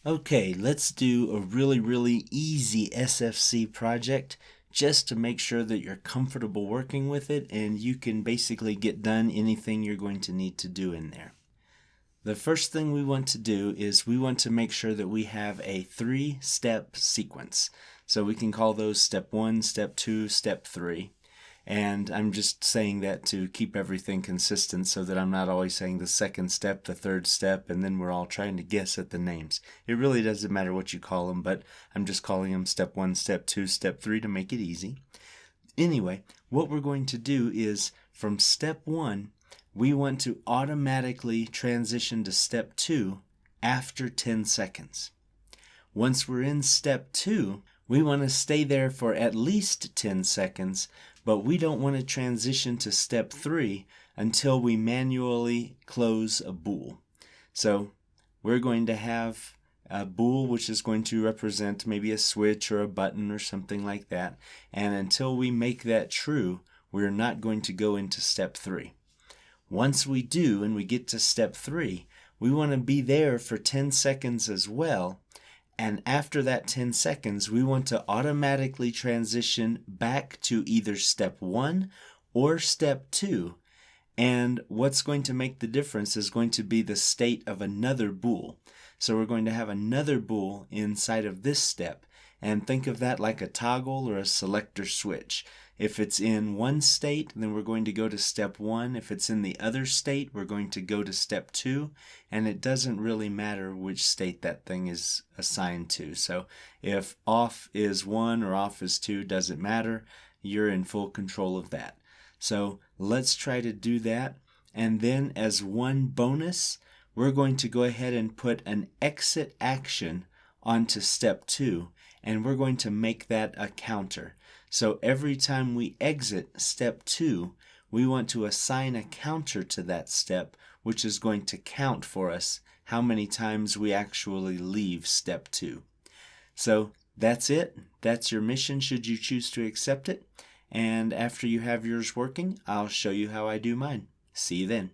Okay, let's do a really easy SFC project just to make sure that you're comfortable working with it and you can basically get done anything you're going to need to do in there. The first thing we want to do is we want to make sure that we have a 3-step sequence. So we can call those step 1, step 2, step 3. And I'm just saying that to keep everything consistent so that I'm not always saying the second step, the third step, and then we're all trying to guess at the names. It really doesn't matter what you call them, but I'm just calling them step 1, step 2, step 3 to make it easy. Anyway, what we're going to do is from step 1, we want to automatically transition to step 2 after 10 seconds. Once we're in step 2, we want to stay there for at least 10 seconds, but we don't want to transition to step 3 until we manually close a bool. So we're going to have a bool which is going to represent maybe a switch or a button or something like that, and until we make that true, we're not going to go into step 3. Once we do and we get to step 3, we want to be there for 10 seconds as well. And after that 10 seconds, we want to automatically transition back to either step 1 or step 2. And what's going to make the difference is going to be the state of another bool. So we're going to have another bool inside of this step. And think of that like a toggle or a selector switch. If it's in one state, then we're going to go to step 1. If it's in the other state, we're going to go to step 2. And it doesn't really matter which state that thing is assigned to. So if off is 1 or off is 2, doesn't matter. You're in full control of that. So let's try to do that. And then as one bonus, we're going to go ahead and put an exit action onto step 2. And we're going to make that a counter. So every time we exit step 2, we want to assign a counter to that step, which is going to count for us how many times we actually leave step 2. So that's it. That's your mission should you choose to accept it. And after you have yours working, I'll show you how I do mine. See you then.